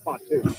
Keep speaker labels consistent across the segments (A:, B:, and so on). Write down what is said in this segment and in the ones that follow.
A: spot too.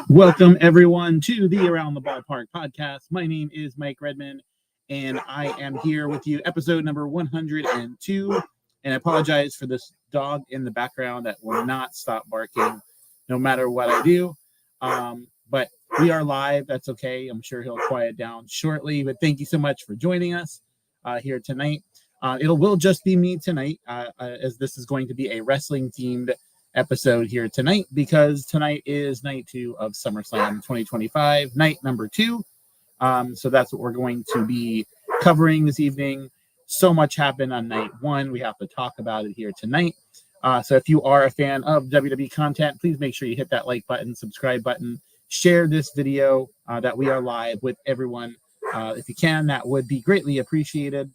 A: Welcome, everyone, to the Around the Ballpark podcast. My name is Mike Redman, and I am here with you, episode number 102. And I apologize for this dog in the background that will not stop barking no matter what I do. But we are live. That's okay. I'm sure he'll quiet down shortly. But thank you so much for joining us here tonight. It will just be me tonight, as this is going to be a wrestling-themed episode here tonight, because tonight is night 2 of Summerslam 2025, night number 2. So that's what we're going to be covering this evening. So much happened on night 1. We have to talk about it here tonight. So if you are a fan of WWE content, please make sure you hit that like button, subscribe button, share this video that we are live with everyone. If you can, that would be greatly appreciated,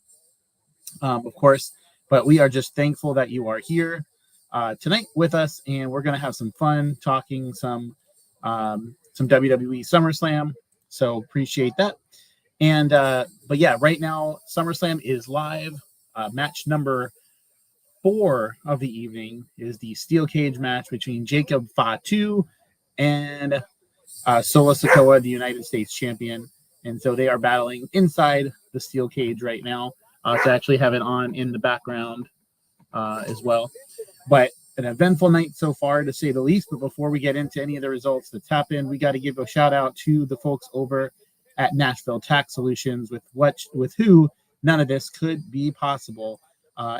A: of course. But we are just thankful that you are here tonight with us, and we're going to have some fun talking some WWE SummerSlam. So appreciate that. And but yeah, right now SummerSlam is live. Match number 4 of the evening is the steel cage match between Jacob Fatu and Solo Sikoa, the United States champion. And so they are battling inside the steel cage right now. To actually have it on in the background as well. But an eventful night so far, to say the least. But before we get into any of the results that's happened, we got to give a shout out to the folks over at Nashville Tax Solutions, with who none of this could be possible.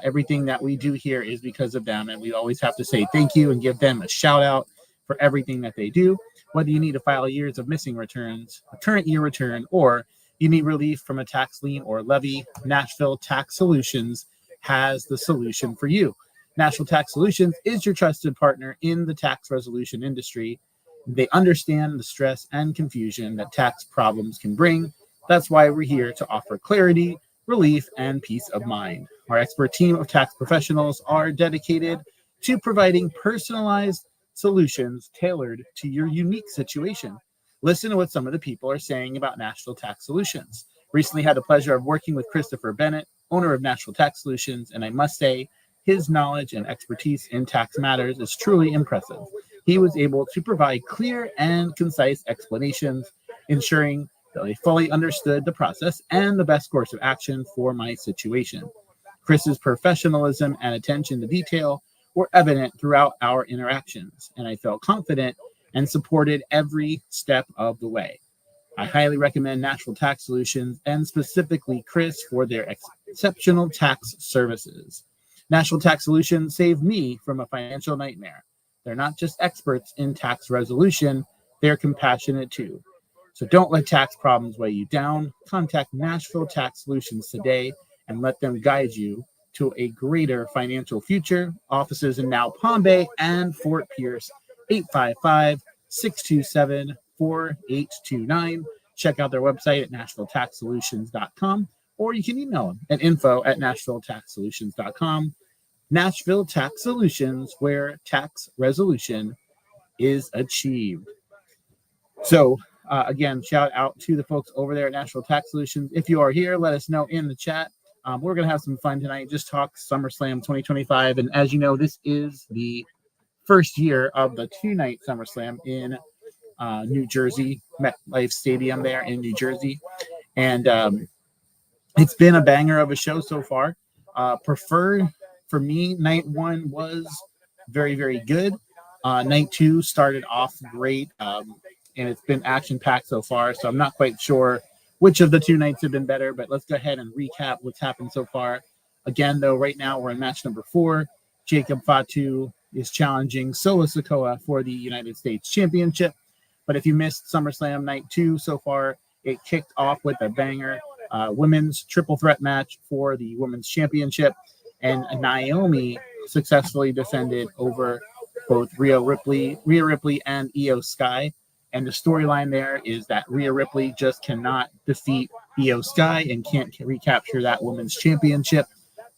A: Everything that we do here is because of them, and we always have to say thank you and give them a shout out for everything that they do. Whether you need to file years of missing returns, a current year return, or you need relief from a tax lien or levy, Nashville Tax Solutions has the solution for you. Nashville Tax Solutions is your trusted partner in the tax resolution industry. They understand the stress and confusion that tax problems can bring. That's why we're here to offer clarity, relief, and peace of mind. Our expert team of tax professionals are dedicated to providing personalized solutions tailored to your unique situation. Listen to what some of the people are saying about Nashville Tax Solutions. Recently had the pleasure of working with Christopher Bennett, owner of Nashville Tax Solutions, and I must say his knowledge and expertise in tax matters is truly impressive. He was able to provide clear and concise explanations, ensuring that I fully understood the process and the best course of action for my situation. Chris's professionalism and attention to detail were evident throughout our interactions, and I felt confident and supported every step of the way. I highly recommend Nashville Tax Solutions, and specifically Chris, for their exceptional tax services. Nashville Tax Solutions saved me from a financial nightmare. They're not just experts in tax resolution, they're compassionate too. So don't let tax problems weigh you down. Contact Nashville Tax Solutions today and let them guide you to a greater financial future. Offices in now Palm Bay and Fort Pierce, 855-627-4829. Check out their website at NashvilleTaxSolutions.com, or you can email them at info@NashvilleTaxSolutions.com. Nashville Tax Solutions, where tax resolution is achieved. So, again, shout out to the folks over there at Nashville Tax Solutions. If you are here, let us know in the chat. We're going to have some fun tonight. Just talk SummerSlam 2025. And as you know, this is the first year of the 2-night SummerSlam in New Jersey, MetLife Stadium there in New Jersey. And it's been a banger of a show so far. Preferred for me, night one was very, very good. Night two started off great, and it's been action packed so far. So I'm not quite sure which of the two nights have been better, but let's go ahead and recap what's happened so far. Again, though, right now we're in match number 4. Jacob Fatu is challenging Solo Sikoa for the United States Championship. But if you missed SummerSlam Night 2 so far, it kicked off with a banger women's triple threat match for the women's championship. And Naomi successfully defended over both Rhea Ripley and Io Sky. And the storyline there is that Rhea Ripley just cannot defeat Io Sky and can't recapture that women's championship.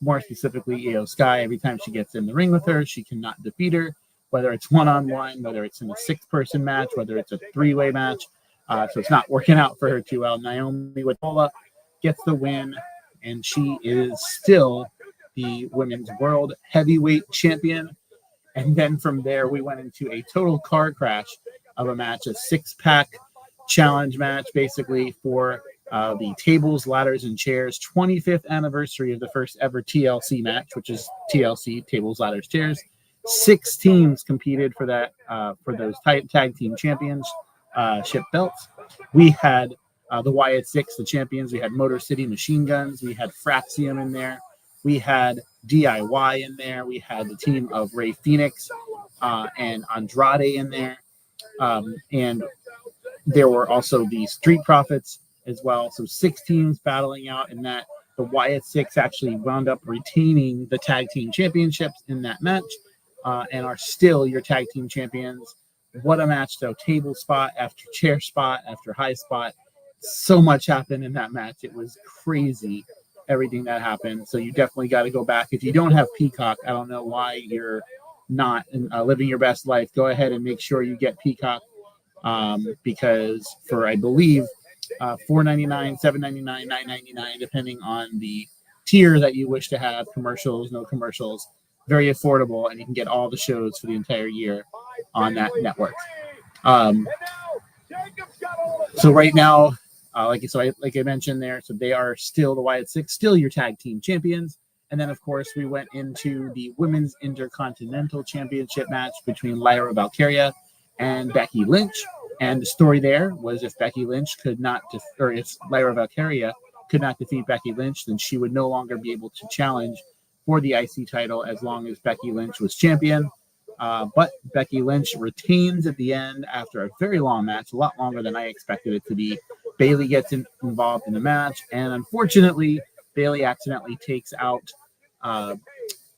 A: More specifically, Io Sky, every time she gets in the ring with her, she cannot defeat her, whether it's one-on-one, whether it's in a 6-person match, whether it's a 3-way match. So it's not working out for her too well. Naomi Witola gets the win, and she is still the women's world heavyweight champion. And then from there, we went into a total car crash of a match, a 6-pack challenge match, basically for the tables, ladders, and chairs 25th anniversary of the first ever TLC match, which is TLC, tables, ladders, chairs. 6 teams competed for that, for those tag team championship belts. We had the Wyatt Six, the champions. We had Motor City Machine Guns. We had Fraxium in there. We had DIY in there. We had the team of Ray Phoenix and Andrade in there. And there were also the Street Profits as well. So 6 teams battling out in that. The Wyatt Six actually wound up retaining the tag team championships in that match and are still your tag team champions. What a match, though. Table spot after chair spot after high spot. So much happened in that match. It was crazy, everything that happened. So you definitely got to go back. If you don't have Peacock, I don't know why you're not living your best life. Go ahead and make sure you get Peacock because for, I believe, $4.99, $7.99, $9.99, depending on the tier that you wish to have, commercials, no commercials, very affordable, and you can get all the shows for the entire year on that network. So right now, like I mentioned there, so they are still the Wyatt Six, still your tag team champions. And then, of course, we went into the Women's Intercontinental Championship match between Lyra Valkyria and Becky Lynch. And the story there was if Becky Lynch could not, or if Lyra Valkyria could not defeat Becky Lynch, then she would no longer be able to challenge for the IC title as long as Becky Lynch was champion. But Becky Lynch retains at the end after a very long match, a lot longer than I expected it to be. Bayley gets involved in the match, and unfortunately, Bayley accidentally takes out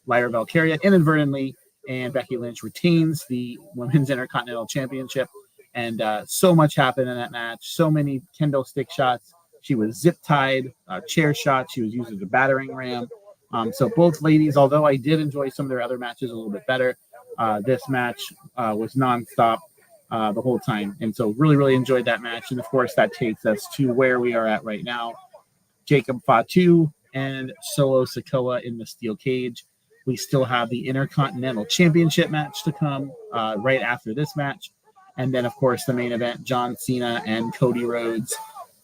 A: Lyra Valkyria inadvertently, and Becky Lynch retains the Women's Intercontinental Championship. And so much happened in that match. So many kendo stick shots. She was zip-tied, chair shots. She was used as a battering ram. So both ladies, although I did enjoy some of their other matches a little bit better, this match was nonstop the whole time. And so really, really enjoyed that match. And, of course, that takes us to where we are at right now. Jacob Fatu and Solo Sikoa in the steel cage. We still have the Intercontinental Championship match to come right after this match. And then, of course, the main event, John Cena and Cody Rhodes,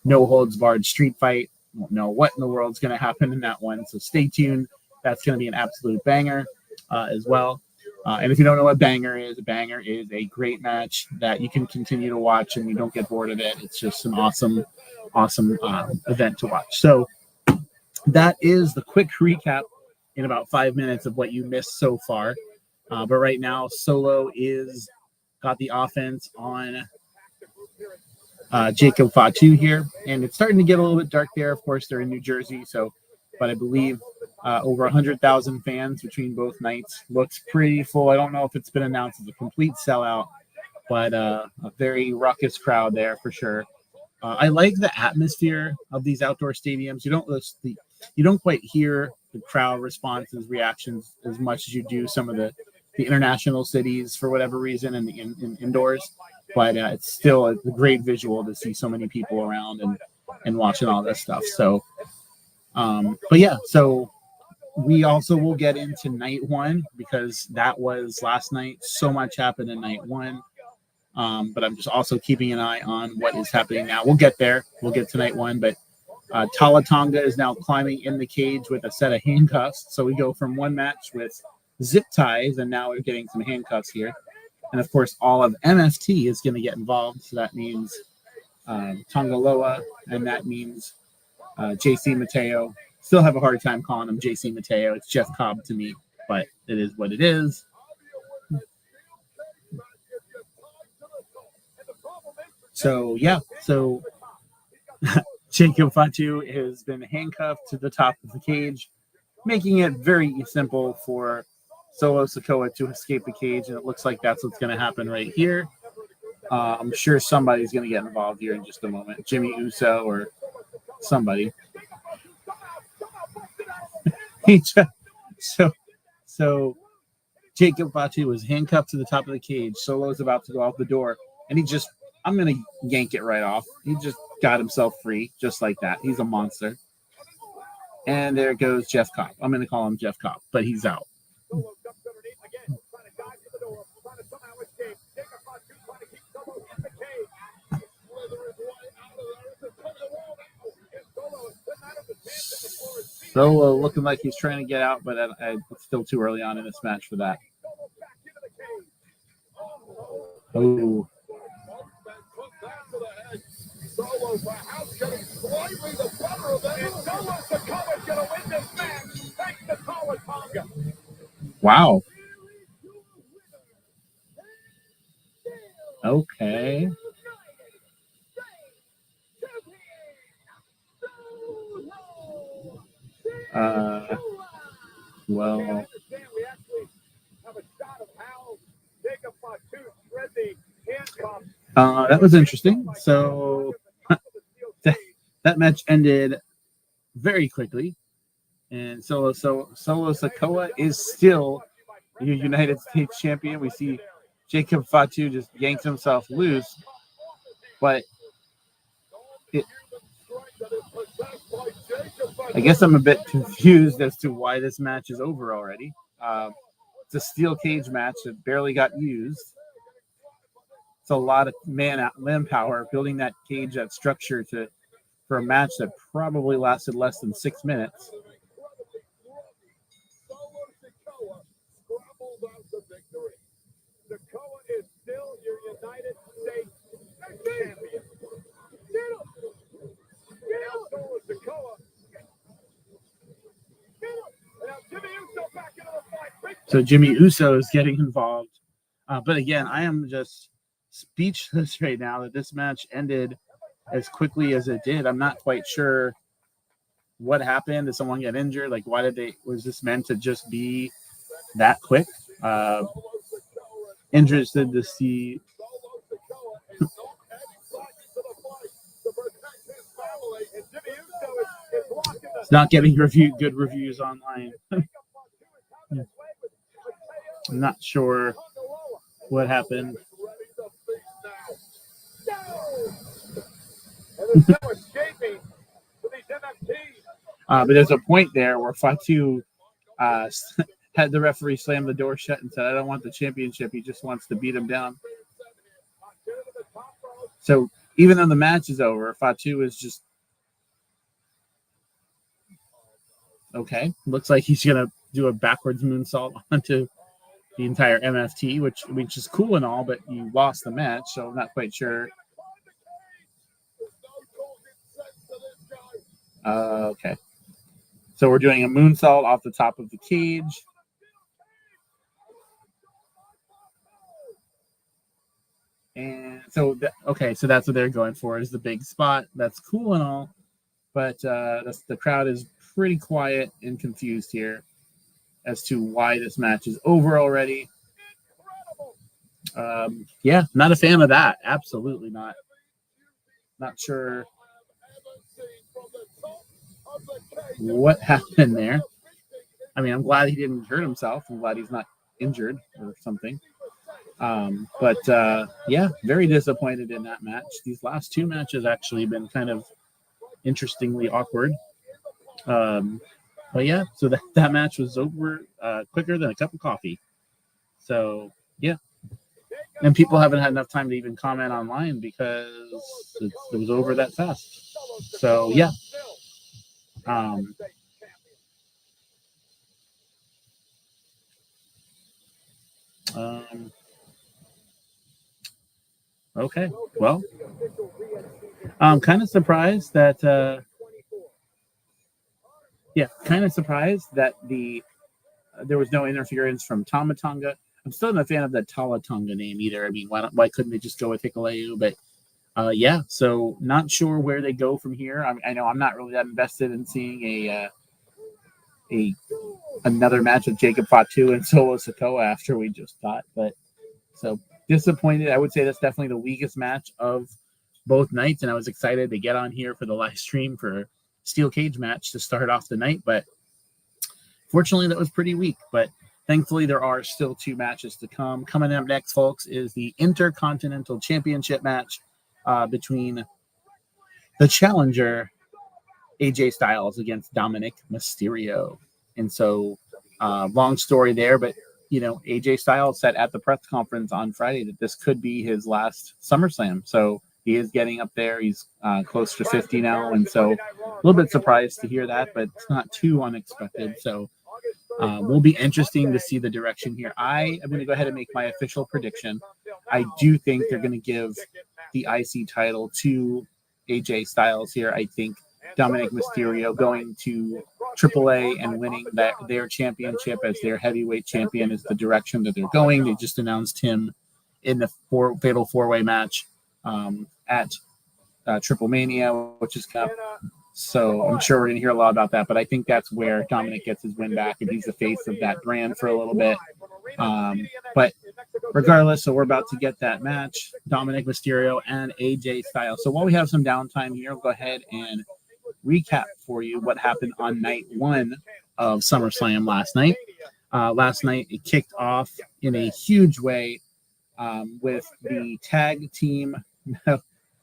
A: no-holds-barred street fight. Won't know what in the world's going to happen in that one. So stay tuned. That's going to be an absolute banger as well. And if you don't know what banger is a great match that you can continue to watch and you don't get bored of it. It's just an awesome event to watch. So that is the quick recap in about 5 minutes of what you missed so far. But right now, Solo is got the offense on Jacob Fatu here. And it's starting to get a little bit dark there. Of course, they're in New Jersey. But I believe over 100,000 fans between both nights. Looks pretty full. I don't know if it's been announced as a complete sellout, but a very ruckus crowd there for sure. I like the atmosphere of these outdoor stadiums. You don't quite hear the crowd responses, reactions as much as you do some of the international cities for whatever reason in the indoors. But it's still a great visual to see so many people around and watching all this stuff. So, but yeah, so we also will get into night one because that was last night. So much happened in night one. But I'm just also keeping an eye on what is happening now. We'll get there. We'll get to night one, but Talatonga is now climbing in the cage with a set of handcuffs. So we go from one match with zip ties, and now we're getting some handcuffs here. And of course, all of MFT is going to get involved. So that means Tongaloa, and that means JC Mateo. Still have a hard time calling him JC Mateo. It's Jeff Cobb to me, but it is what it is. So, yeah. So Jacob Fatu has been handcuffed to the top of the cage, making it very simple for Solo Sikoa to escape the cage, and it looks like that's what's going to happen right here. I'm sure somebody's going to get involved here in just a moment. Jimmy Uso or somebody. So Jacob Fatu was handcuffed to the top of the cage. Solo's about to go out the door, and I'm going to yank it right off. He just got himself free, just like that. He's a monster. And there goes Jeff Cobb. I'm going to call him Jeff Cobb, but he's out. Solo looking like he's trying to get out, but it's still too early on in this match for that. Oh. Wow. Okay. Well. That was interesting. So that match ended very quickly, and Solo Sikoa is still your United States champion. We see Jacob Fatu just yanked himself loose, but I guess I'm a bit confused as to why this match is over already. It's a steel cage match that barely got used. It's a lot of manpower building that cage, that structure for a match that probably lasted less than 6 minutes. Is still your United States champion. So Jimmy Uso is getting involved. But again, I am just speechless right now that this match ended as quickly as it did. I'm not quite sure what happened. Did someone get injured? Like, was this meant to just be that quick? Interested to see. It's not getting good reviews online. I'm not sure what happened. But there's a point there where Fatu had the referee slam the door shut and said, "I don't want the championship. He just wants to beat him down." So even though the match is over, Fatu is just okay. Looks like he's gonna do a backwards moonsault onto the entire MFT, which is cool and all, but you lost the match, so I'm not quite sure. Okay. So we're doing a moonsault off the top of the cage. And so, so that's what they're going for, is the big spot. That's cool and all, but the crowd is pretty quiet and confused here as to why this match is over already. Yeah, not a fan of that. Absolutely not. Not sure what happened there. I mean, I'm glad he didn't hurt himself. I'm glad he's not injured or something. But yeah, very disappointed in that match. These last two matches actually been kind of interestingly awkward. But yeah, so that match was over quicker than a cup of coffee. So yeah. And people haven't had enough time to even comment online because it was over that fast. So yeah. Um, okay. Well, I'm kind of surprised that kind of surprised that there was no interference from Tamatonga. I'm still not a fan of the Talatonga name either. I mean, why couldn't they just go with Hikuleu? But yeah, so not sure where they go from here. I know I'm not really that invested in seeing a another match of Jacob Fatu and Solo Sikoa after we just thought, but so disappointed. I would say that's definitely the weakest match of both nights, and I was excited to get on here for the live stream for Steel Cage match to start off the night, but fortunately that was pretty weak. But thankfully there are still 2 matches to come. Coming up next, folks, is the Intercontinental Championship match between the challenger AJ Styles against Dominic Mysterio. And so long story there, but AJ Styles said at the press conference on Friday that this could be his last SummerSlam. So he is getting up there. He's close to 50 now. And so a little bit surprised to hear that, but it's not too unexpected. So will be interesting to see the direction here. I am going to go ahead and make my official prediction. I do think they're going to give the IC title to AJ Styles here. I think Dominic Mysterio going to AAA and winning their championship as their heavyweight champion is the direction that they're going. They just announced him in the fatal 4-way match at Triple Mania, which is coming up. So I'm sure we're going to hear a lot about that, but I think that's where Dominic gets his win back, and he's the face of that brand for a little bit. But regardless, so we're about to get that match, Dominic Mysterio and AJ Styles. So while we have some downtime here, we'll go ahead and recap for you what happened on night 1 of SummerSlam last night. Last night, it kicked off in a huge way with the tag team.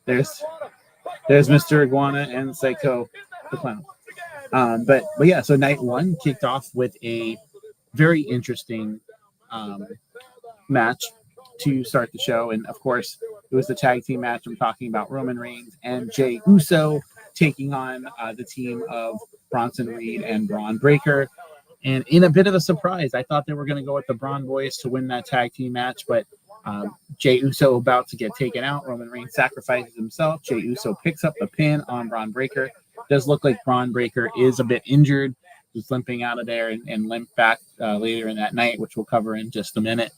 A: There's Mr. Iguana and Psycho the Clown. But yeah, so night 1 kicked off with a very interesting match to start the show. And of course, it was the tag team match. I'm talking about Roman Reigns and Jey Uso taking on the team of Bronson Reed and Braun Breaker. And in a bit of a surprise, I thought they were going to go with the Braun Boys to win that tag team match, but Jey Uso about to get taken out. Roman Reigns sacrifices himself. Jey Uso picks up the pin on Braun Breaker. Does look like Braun Breaker is a bit injured. He's limping out of there and limp back later in that night, which we'll cover in just a minute.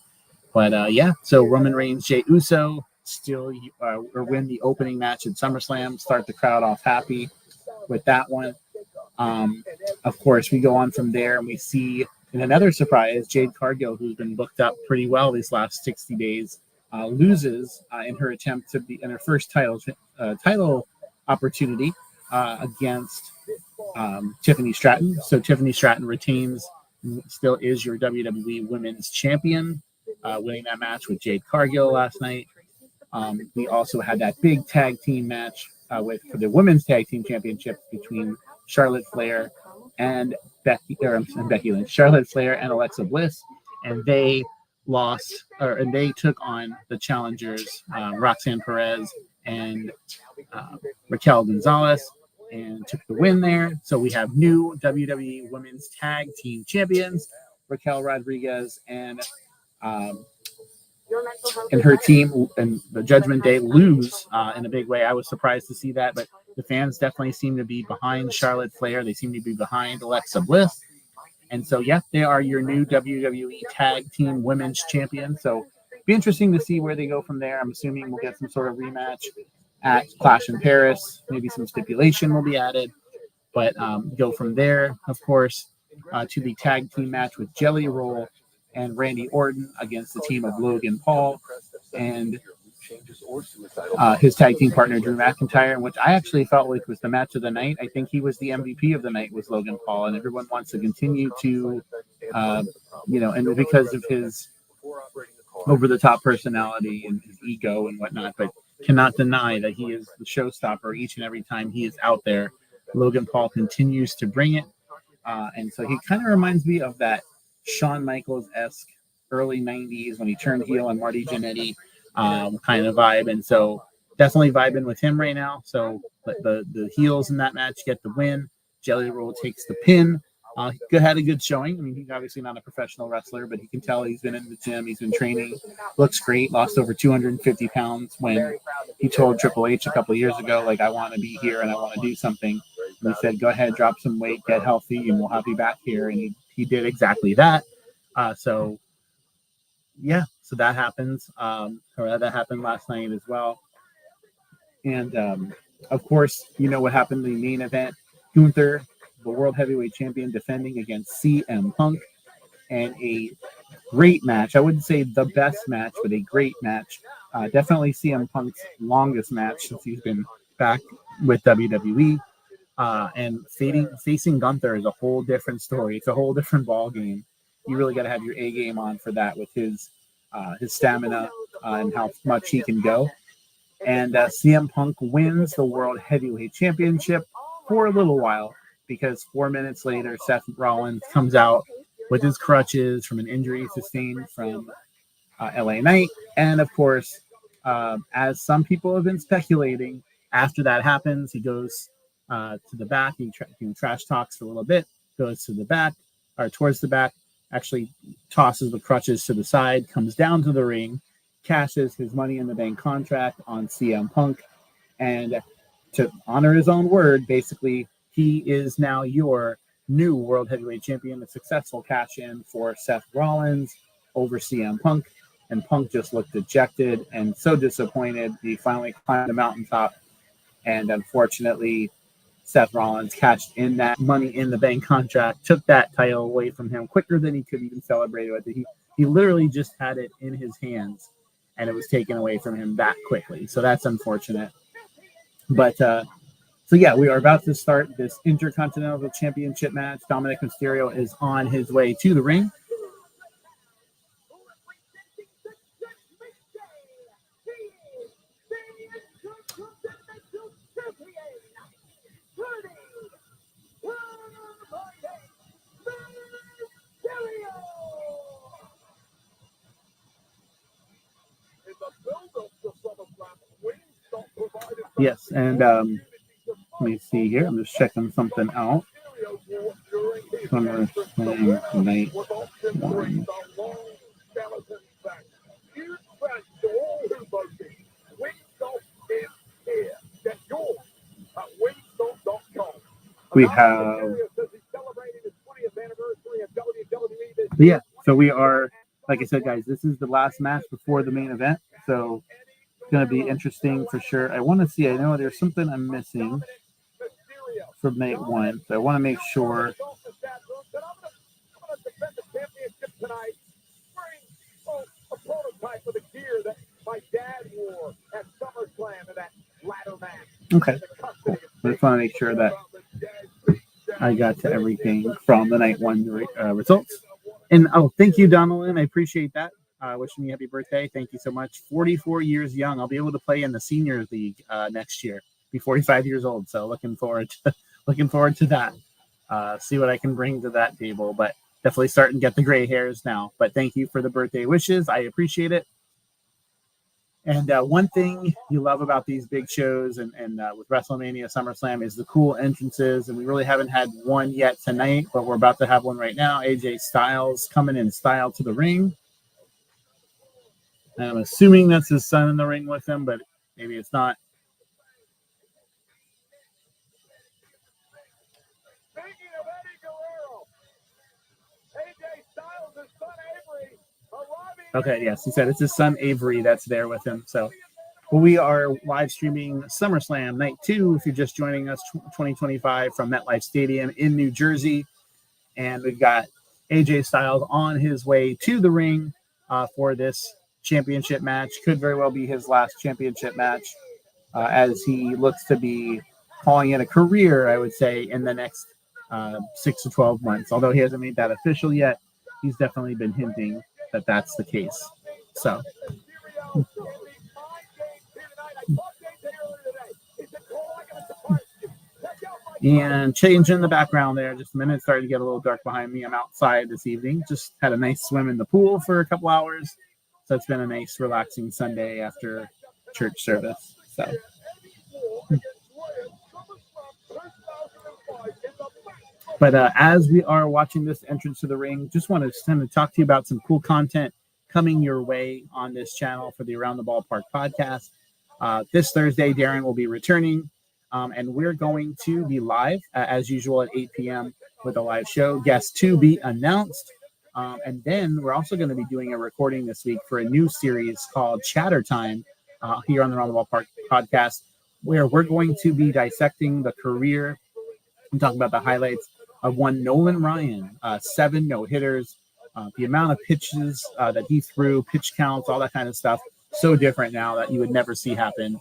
A: But yeah, so Roman Reigns, Jey Uso still or win the opening match at SummerSlam. Start the crowd off happy with that one. Of course, we go on from there and we see in another surprise, Jade Cargill, who's been booked up pretty well these last 60 days, loses in her attempt to be in her first title opportunity against Tiffany Stratton. So Tiffany Stratton retains, still is your WWE Women's Champion, winning that match with Jade Cargill last night. We also had that big tag team match for the Women's Tag Team Championship between Charlotte Flair and Becky Lynch, Charlotte Flair and Alexa Bliss, and they lost, and they took on the challengers Roxanne Perez and Raquel Gonzalez, and took the win there. So we have new WWE Women's Tag Team Champions, Raquel Rodriguez and her team, and the Judgment Day lose in a big way. I was surprised to see that, but the fans definitely seem to be behind Charlotte Flair. They seem to be behind Alexa Bliss. And so, yeah, they are your new WWE Tag Team Women's Champions. So be interesting to see where they go from there. I'm assuming we'll get some sort of rematch at Clash in Paris. Maybe some stipulation will be added. But go from there, of course, to the tag team match with Jelly Roll and Randy Orton against the team of Logan Paul and his tag team partner Drew McIntyre, which I actually felt like was the match of the night. I think he was the MVP of the night, was Logan Paul, and everyone wants to continue to, and because of his over-the-top personality and his ego and whatnot, but cannot deny that he is the showstopper each and every time he is out there. Logan Paul continues to bring it, and so he kind of reminds me of that Shawn Michaels-esque early 90s when he turned heel on Marty Jannetty, kind of vibe. And so definitely vibing with him right now. So the heels in that match get the win. Jelly Roll takes the pin. Had a good showing. I mean, he's obviously not a professional wrestler, but he can tell he's been in the gym. He's been training. Looks great. Lost over 250 pounds when he told Triple H a couple of years ago, like, I want to be here and I want to do something. And he said, go ahead, drop some weight, get healthy, and we'll have you back here. And he did exactly that. So that happens. That happened last night as well. And, of course, you know what happened in the main event. Gunther, the World Heavyweight Champion, defending against CM Punk. And a great match. I wouldn't say the best match, but a great match. Definitely CM Punk's longest match since he's been back with WWE. And facing Gunther is a whole different story. It's a whole different ball game. You really got to have your A game on for that with his stamina and how much he can go. And CM Punk wins the World Heavyweight Championship for a little while because 4 minutes later, Seth Rollins comes out with his crutches from an injury sustained from LA Knight. And of course, as some people have been speculating, after that happens, he goes to the back. He trash talks for a little bit, goes to the back or towards the back, actually tosses the crutches to the side, comes down to the ring, cashes his Money in the Bank contract on CM Punk, and to honor his own word, basically, he is now your new World Heavyweight Champion. A successful cash-in for Seth Rollins over CM Punk, and Punk just looked dejected and so disappointed. He finally climbed the mountaintop, and unfortunately, Seth Rollins cashed in that Money in the Bank contract, took that title away from him quicker than he could even celebrate it with it. He literally just had it in his hands, and it was taken away from him that quickly. So that's unfortunate. But we are about to start this Intercontinental Championship match. Dominic Mysterio is on his way to the ring. Yes, and let me see here. I'm just checking something out. SummerSlam Night 1. We have... so we are, like I said, guys, this is the last match before the main event. So it's going to be interesting for sure. I want to see, I know there's something I'm missing from night 1. So I want to make sure. Okay, cool. I just want to make sure that I got to everything from the night 1 results. And thank you, Donaldin. I appreciate that. Wishing you happy birthday. Thank you so much. 44 years young. I'll be able to play in the senior league next year. Be 45 years old. So looking forward to that. See what I can bring to that table. But definitely starting to get the gray hairs now. But thank you for the birthday wishes. I appreciate it. And one thing you love about these big shows and with WrestleMania, SummerSlam is the cool entrances. And we really haven't had one yet tonight, but we're about to have one right now. AJ Styles coming in style to the ring. And I'm assuming that's his son in the ring with him, but maybe it's not. Okay, yes, he said it's his son Avery that's there with him. So we are live streaming SummerSlam Night 2 if you're just joining us, 2025 from MetLife Stadium in New Jersey. And we've got AJ Styles on his way to the ring for this championship match. Could very well be his last championship match as he looks to be calling it a career, I would say, in the next 6 to 12 months. Although he hasn't made that official yet, he's definitely been hinting that that's the case. So and change in the background there just a minute. It's starting to get a little dark behind me. I'm outside this evening. Just had a nice swim in the pool for a couple hours. So it's been a nice, relaxing Sunday after church service. So. But as we are watching this entrance to the ring, just want to kind of talk to you about some cool content coming your way on this channel for the Around the Ballpark podcast. This Thursday, Darren will be returning, and we're going to be live, as usual, at 8 p.m. with a live show. Guests to be announced. And then we're also going to be doing a recording this week for a new series called Chatter Time here on the Around the Ballpark podcast, where we're going to be dissecting the career and talking about the highlights of one Nolan Ryan, 7 no-hitters, the amount of pitches that he threw, pitch counts, all that kind of stuff. So different now that you would never see happen.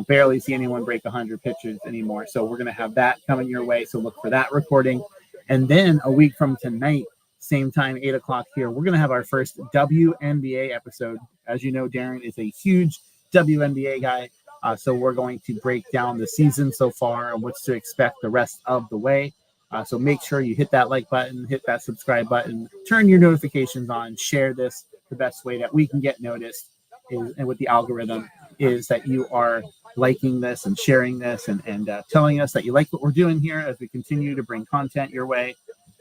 A: Barely see anyone break 100 pitches anymore. So we're going to have that coming your way. So look for that recording. And then a week from tonight, same time, 8 o'clock here, we're going to have our first WNBA episode. As you know, Darren is a huge WNBA guy. So we're going to break down the season so far and what's to expect the rest of the way. So make sure you hit that like button, hit that subscribe button, turn your notifications on, share this. The best way that we can get noticed and with the algorithm is that you are liking this and sharing this and telling us that you like what we're doing here as we continue to bring content your way.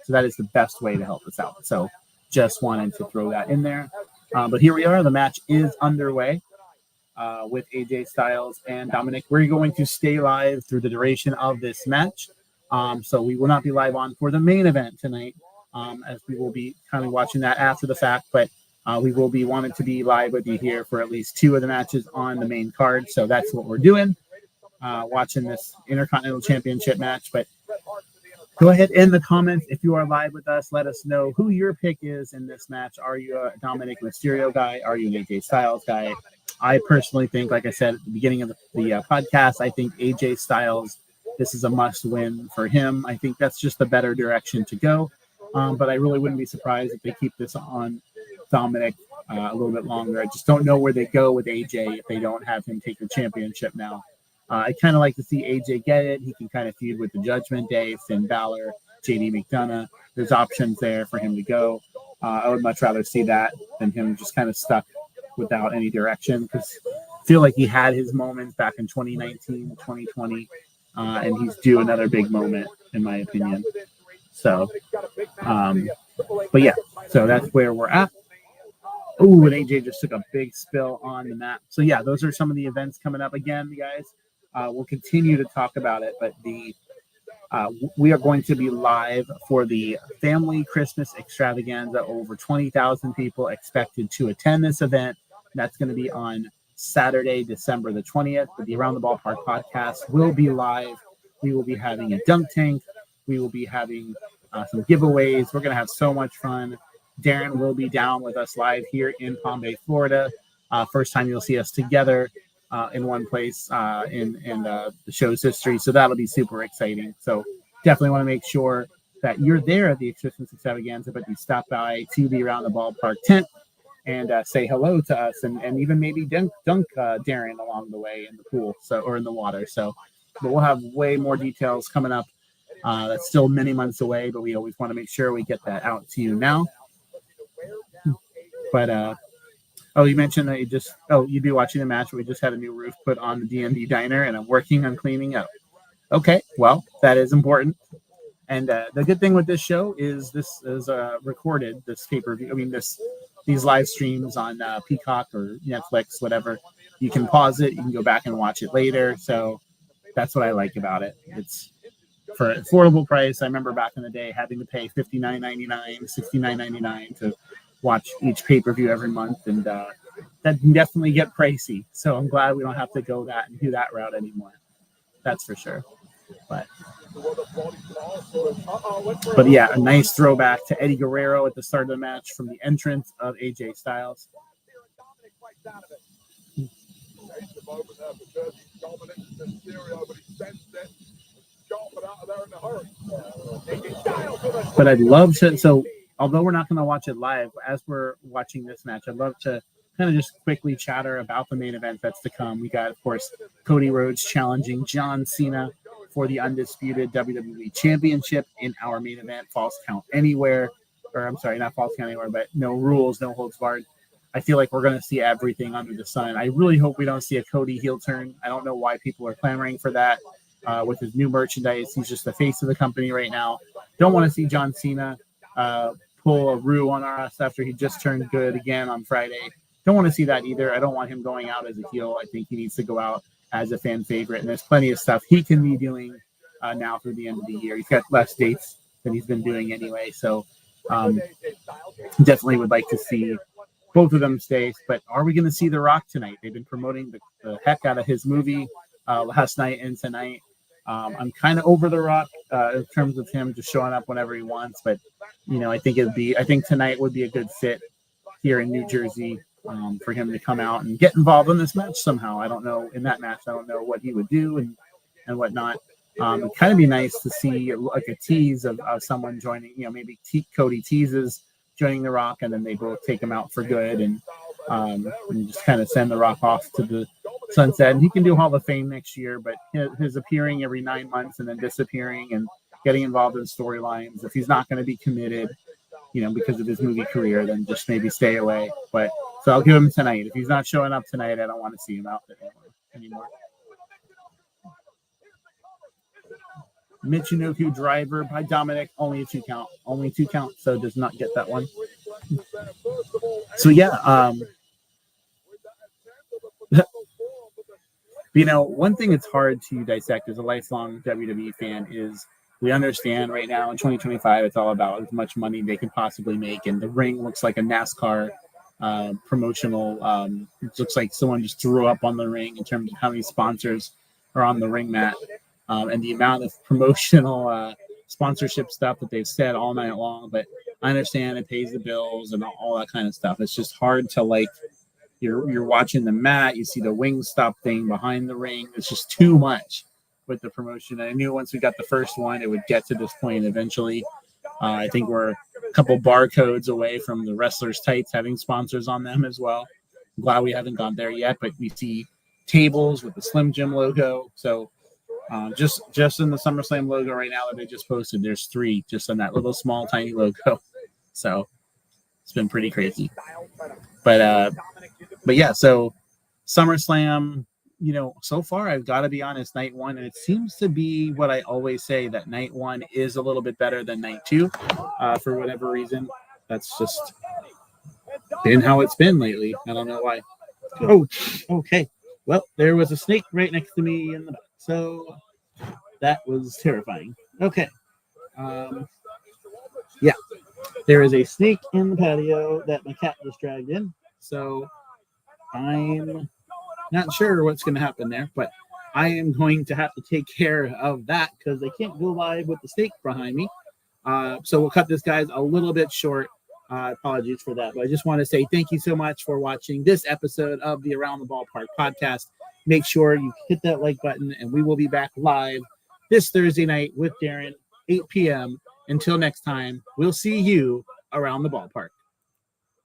A: So that is the best way to help us out. So just wanted to throw that in there. But here we are. The match is underway with AJ Styles and Dominic. We're going to stay live through the duration of this match. So we will not be live on for the main event tonight, as we will be kind of watching that after the fact. But we will be wanting to be live with you here for at least 2 of the matches on the main card. So that's what we're doing, watching this Intercontinental Championship match. But go ahead in the comments if you are live with us. Let us know who your pick is in this match. Are you a Dominic Mysterio guy? Are you an AJ Styles guy? I personally think, like I said at the beginning of the podcast, I think AJ Styles, this is a must-win for him. I think that's just the better direction to go. But I really wouldn't be surprised if they keep this on Dominic a little bit longer. I just don't know where they go with AJ if they don't have him take the championship now. I kind of like to see AJ get it. He can kind of feud with the Judgment Day, Finn Balor, JD McDonough. There's options there for him to go. I would much rather see that than him just kind of stuck without any direction, because I feel like he had his moments back in 2019, 2020, and he's due another big moment, in my opinion. So, but yeah, so that's where we're at. Oh, and AJ just took a big spill on the map. So yeah, those are some of the events coming up again, guys. We'll continue to talk about it, but we are going to be live for the family Christmas extravaganza. Over 20,000 people expected to attend this event. That's going to be on Saturday, December the 20th. But the Around the Ballpark podcast will be live. We will be having a dunk tank. We will be having some giveaways. We're going to have so much fun. Darren will be down with us live here in Palm Bay, Florida. First time you'll see us together in one place in the show's history. So that'll be super exciting. So definitely want to make sure that you're there at the Christmas extravaganza, but you stop by to the Around the Ballpark tent and say hello to us and even maybe dunk Darren along the way in the pool, or in the water. So, but we'll have way more details coming up. That's still many months away, but we always want to make sure we get that out to you now. But you mentioned that you'd be watching the match. We just had a new roof put on the D&D diner, and I'm working on cleaning up. Okay, well, that is important. And the good thing with this show is this is recorded, this pay-per-view. I mean, these live streams on Peacock or Netflix, whatever. You can pause it. You can go back and watch it later. So that's what I like about it. It's for an affordable price. I remember back in the day having to pay $59.99, $69.99 to watch each pay-per-view every month, and that can definitely get pricey. So I'm glad we don't have to go that and do that route anymore. That's for sure. But yeah, a nice throwback to Eddie Guerrero at the start of the match from the entrance of AJ Styles. But I'd love to, so although we're not going to watch it live, as we're watching this match, I'd love to kind of just quickly chatter about the main event that's to come. We got, of course, Cody Rhodes challenging John Cena for the undisputed WWE Championship in our main event, Falls Count Anywhere. Or I'm sorry, not Falls Count Anywhere, but no rules, no holds barred. I feel like we're going to see everything under the sun. I really hope we don't see a Cody heel turn. I don't know why people are clamoring for that with his new merchandise. He's just the face of the company right now. Don't want to see John Cena pull a Rue on us after he just turned good again on Friday. Don't want to see that either. I don't want him going out as a heel. I think he needs to go out as a fan favorite, and there's plenty of stuff he can be doing now through the end of the year. He's got less dates than he's been doing anyway, so definitely would like to see both of them stay. But are we going to see The Rock tonight? They've been promoting the heck out of his movie last night and tonight. I'm kind of over The Rock in terms of him just showing up whenever he wants, but I think tonight would be a good fit here in New Jersey for him to come out and get involved in this match somehow. I don't know what he would do and whatnot. It'd kind of be nice to see like a tease of someone joining. Maybe Cody teases joining The Rock, and then they both take him out for good, and just kind of send The Rock off to the sunset. And he can do Hall of Fame next year, but his appearing every 9 months and then disappearing and getting involved in storylines, if he's not going to be committed, because of his movie career, then just maybe stay away. But so I'll give him tonight. If he's not showing up tonight, I don't want to see him out there anymore. Michinoku Driver by Dominic, only a 2 count, so does not get that one. So yeah, one thing that's hard to dissect as a lifelong WWE fan is we understand right now in 2025 it's all about as much money they can possibly make, and the ring looks like a NASCAR promotional. It looks like someone just threw up on the ring in terms of how many sponsors are on the ring mat. And the amount of promotional sponsorship stuff that they've said all night long. But I understand it pays the bills and all that kind of stuff. It's just hard to you're watching the mat, you see the Wingstop thing behind the ring. It's just too much with the promotion. I knew once we got the first one, it would get to this point eventually. I think we're a couple barcodes away from the wrestlers' tights having sponsors on them as well. I'm glad we haven't gone there yet, but we see tables with the Slim Jim logo. So just in the SummerSlam logo right now that they just posted, there's 3 just on that little small tiny logo. So it's been pretty crazy. But yeah, so SummerSlam, so far I've got to be honest, night 1, and it seems to be what I always say, that night 1 is a little bit better than night 2 for whatever reason. That's just been how it's been lately. I don't know why. Oh, okay. Well, there was a snake right next to me in the back. So that was terrifying. Okay. Yeah. There is a snake in the patio that my cat just dragged in. So I'm not sure what's going to happen there, but I am going to have to take care of that because I can't go live with the snake behind me. So we'll cut this, guys, a little bit short. Apologies for that. But I just want to say thank you so much for watching this episode of the Around the Ballpark podcast. Make sure you hit that like button, and we will be back live this Thursday night with Darren, 8 p.m. Until next time, we'll see you around the ballpark.